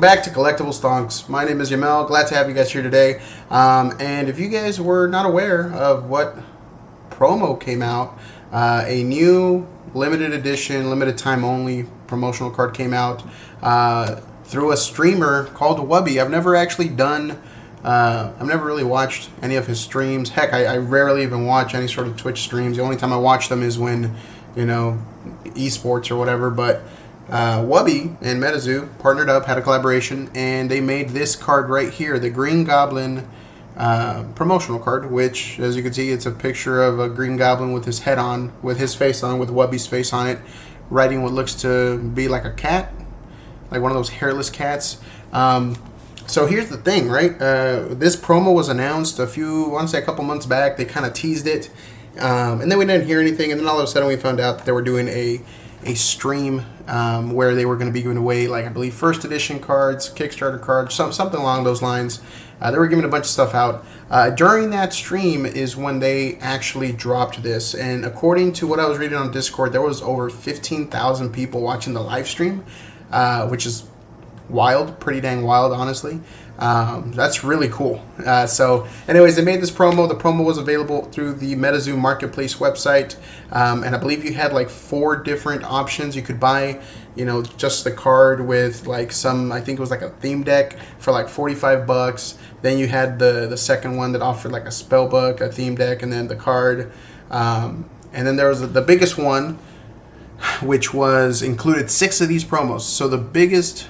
welcome back to Collectible Stonks. My name is Yamel. Glad to have you guys here today. And if you guys were not aware of what promo came out, a new limited edition, limited time only promotional card came out through a streamer called Wubby. I've never actually I've never really watched any of his streams. Heck, I rarely even watch any sort of Twitch streams. The only time I watch them is when, esports or whatever. But Wubby and Metazoo partnered up, had a collaboration, and they made this card right here, the Green Goblin promotional card, which, as you can see, it's a picture of a Green Goblin with his head on, with his face on, with Wubby's face on it, riding what looks to be like a cat, like one of those hairless cats. So here's the thing, right? This promo was announced a couple months back. They kind of teased it, and then we didn't hear anything, and then all of a sudden we found out that they were doing a stream where they were going to be giving away, like, I believe, first edition cards, Kickstarter cards, something along those lines. They were giving a bunch of stuff out. During that stream is when they actually dropped this, and according to what I was reading on Discord, there was over 15,000 people watching the live stream, which is wild, pretty dang wild, honestly. That's really cool. So anyways, they made this promo. The promo was available through the Metazoo marketplace website, and I believe you had like 4 different options. You could buy, just the card with like I think it was like a theme deck for like $45. Then you had the second one that offered like a spell book, a theme deck, and then the card. And then there was the biggest one, which was included 6 of these promos. So the biggest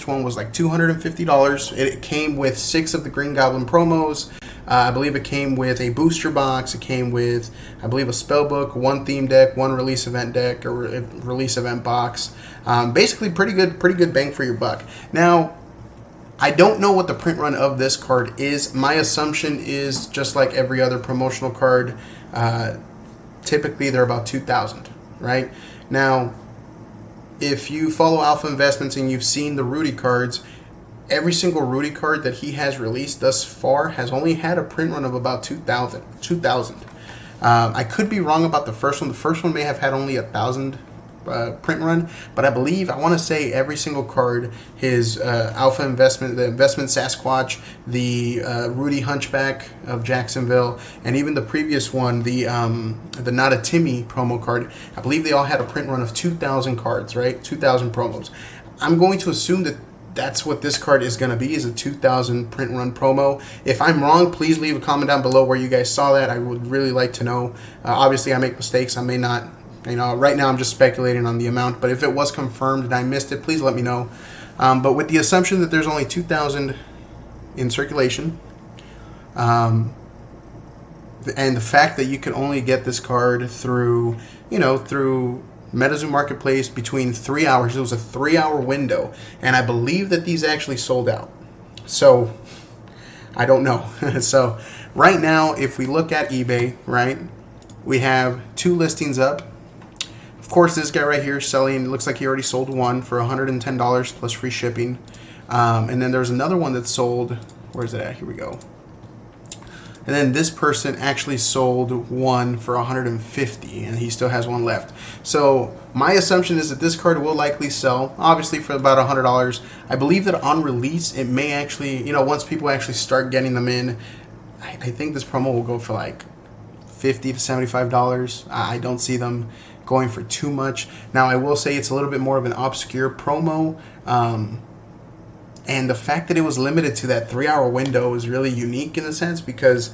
one was like $250. It came with 6 of the Green Goblin promos. I believe it came with a booster box. It came with, I believe, a spell book, 1 theme deck, 1 release event deck, or release event box. Basically, pretty good bang for your buck. Now, I don't know what the print run of this card is. My assumption is just like every other promotional card. Typically, they're about 2,000, right? Now, if you follow Alpha Investments and you've seen the Rudy cards, every single Rudy card that he has released thus far has only had a print run of about 2,000. I could be wrong about the first one. The first one may have had only 1,000 print run, but I want to say every single card, his Alpha Investment, the Investment Sasquatch, the Rudy Hunchback of Jacksonville, and even the previous one, the Not a Timmy promo card, I believe they all had a print run of 2,000 cards, right? 2,000 promos. I'm going to assume that that's what this card is going to be, is a 2,000 print run promo. If I'm wrong, please leave a comment down below where you guys saw that. I would really like to know. Obviously, I make mistakes. I may not. Right now I'm just speculating on the amount, but if it was confirmed and I missed it, please let me know. But with the assumption that there's only 2,000 in circulation, and the fact that you can only get this card through Metazoo Marketplace between 3 hours, it was a 3-hour window, and I believe that these actually sold out. So, I don't know. So, right now, if we look at eBay, right, we have 2 listings up. Of course, this guy right here is selling, it looks like he already sold one for $110 plus free shipping. And then there's another one that sold, where's it at? Here we go. And then this person actually sold one for $150, and he still has one left. So my assumption is that this card will likely sell, obviously, for about $100. I believe that on release, it may actually, once people actually start getting them in, I think this promo will go for like $50 to $75. I don't see them going for too much. Now, I will say it's a little bit more of an obscure promo, and the fact that it was limited to that 3-hour window is really unique in a sense, because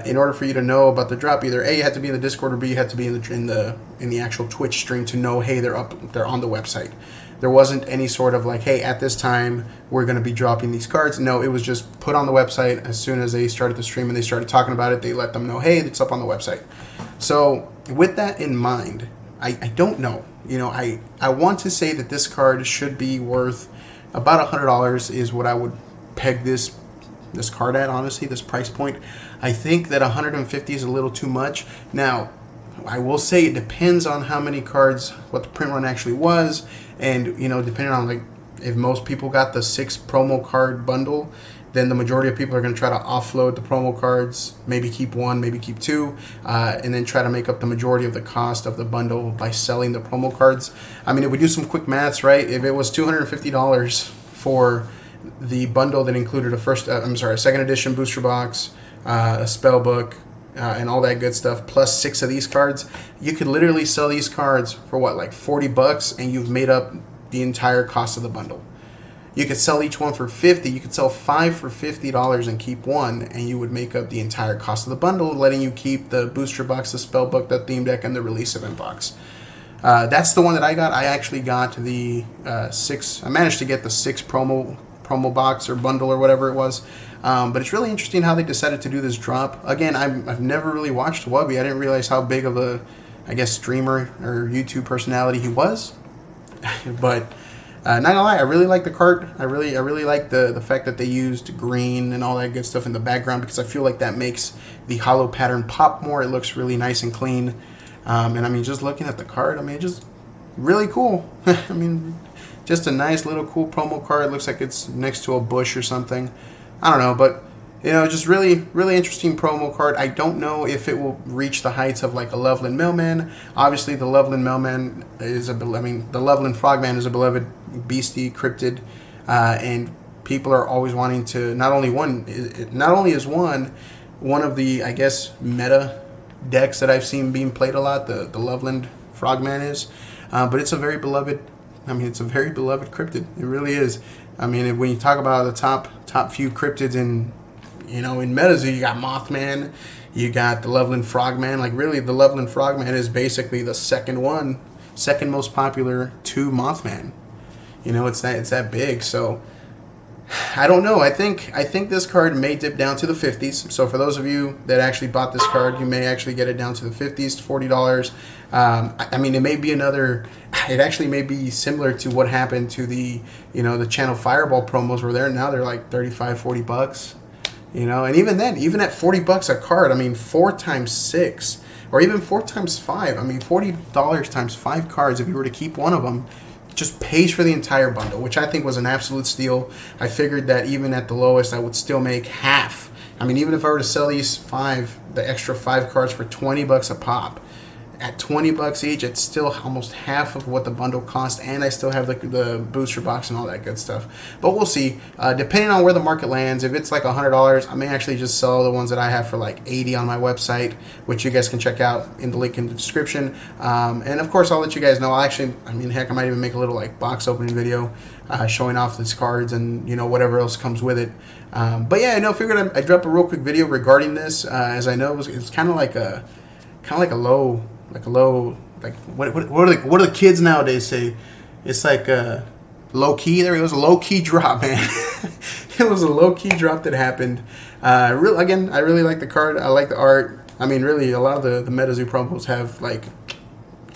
in order for you to know about the drop, either A, you had to be in the Discord, or B, you had to be in the actual Twitch stream to know, hey, they're on the website. There wasn't any sort of like, hey, at this time we're going to be dropping these cards. No, it was just put on the website. As soon as they started the stream and they started talking about it, they let them know, hey, it's up on the website. So with that in mind, I don't know. I want to say that this card should be worth about $100 is what I would peg this card at, honestly, this price point. I think that $150 is a little too much. Now, I will say it depends on how many cards, what the print run actually was, and depending on like if most people got the 6 promo card bundle, then the majority of people are going to try to offload the promo cards, maybe keep 1, maybe keep 2, and then try to make up the majority of the cost of the bundle by selling the promo cards. I mean, if we do some quick maths, right, if it was $250 for the bundle that included a second edition booster box, a spell book, and all that good stuff, plus 6 of these cards. You could literally sell these cards for what, like $40, and you've made up the entire cost of the bundle. You could sell each one for $50. You could sell 5 for $50 and keep one, and you would make up the entire cost of the bundle, letting you keep the booster box, the spell book, the theme deck, and the release event box. That's the one that I got. I actually got the 6. I managed to get the 6 promo box or bundle or whatever it was. But it's really interesting how they decided to do this drop. Again, I've never really watched Wubby. I didn't realize how big of a, I guess, streamer or YouTube personality he was. But not gonna lie, I really like the cart. I really like the fact that they used green and all that good stuff in the background, because I feel like that makes the hollow pattern pop more. It looks really nice and clean. And I mean, just looking at the card, I mean, just really cool. I mean, just a nice little cool promo card. It looks like it's next to a bush or something. I don't know, but you know, just really interesting promo card. I don't know if it will reach the heights of like a Loveland Mailman. Obviously, the Loveland Mailman the Loveland Frogman is a beloved beastie cryptid, and people are always wanting to not only is one of the, I guess, meta decks that I've seen being played a lot. The Loveland Frogman is, but it's a very beloved. I mean, it's a very beloved cryptid. It really is. I mean, when you talk about the top few cryptids in Metazoo, you got Mothman, you got the Loveland Frogman. Like, really, the Loveland Frogman is basically the second most popular to Mothman. You know, it's that big. So I don't know. I think this card may dip down to the 50s. So for those of you that actually bought this card, you may actually get it down to the 50s, to $40. I mean, it may be it actually may be similar to what happened to the Channel Fireball promos, where they're like $35-$40. You know, and even then, even at $40 a card, I mean, 4 times 6, or even 4 times 5. I mean, $40 times 5 cards, if you were to keep one of them, just pays for the entire bundle, which I think was an absolute steal. I figured that even at the lowest, I would still make half. I mean, even if I were to sell the extra 5 cards for $20 a pop, at $20 each, it's still almost half of what the bundle cost, and I still have the booster box and all that good stuff. But we'll see. Depending on where the market lands, if it's like $100, I may actually just sell the ones that I have for like $80 on my website, which you guys can check out in the link in the description. And of course, I'll let you guys know. Heck, I might even make a little like box opening video showing off these cards and whatever else comes with it. But yeah, figured I'd drop a real quick video regarding this, as I know it's kind of like a low. What do the kids nowadays say? It's like low key. There it was, a low key drop, man. It was a low key drop that happened. I really like the card. I like the art. I mean, really, a lot of the Metazoo promos have like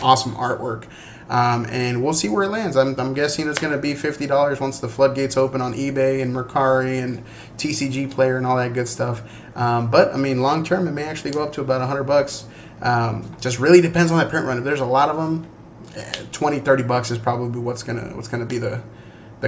awesome artwork. And we'll see where it lands. I'm guessing it's going to be $50 once the floodgates open on eBay and Mercari and TCG Player and all that good stuff. But I mean, long term, it may actually go up to about $100. Just really depends on that print run. If there's a lot of them, $20-$30 is probably what's gonna be the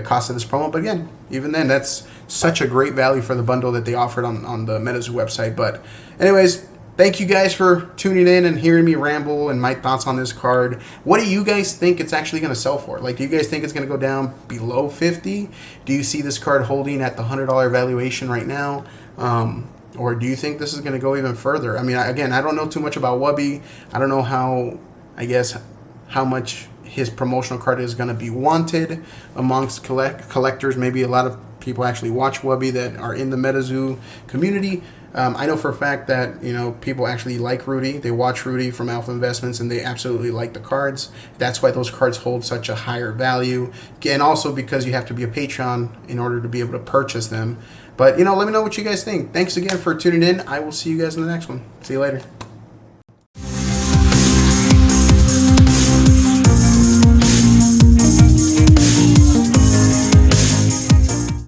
cost of this promo. But again, even then, that's such a great value for the bundle that they offered on the Metazoo website. But anyways, thank you guys for tuning in and hearing me ramble and my thoughts on this card. What do you guys think it's actually going to sell for? Like, do you guys think it's going to go down below 50? Do you see this card holding at the $100 valuation right now? Or do you think this is going to go even further? I mean, again, I don't know too much about Wubby. I don't know how much his promotional card is going to be wanted amongst collectors. Maybe a lot of people actually watch Wubby that are in the Metazoo community. I know for a fact that people actually like Rudy. They watch Rudy from Alpha Investments, and they absolutely like the cards. That's why those cards hold such a higher value, and also because you have to be a Patreon in order to be able to purchase them. But let me know what you guys think. Thanks again for tuning in. I will see you guys in the next one. See you later.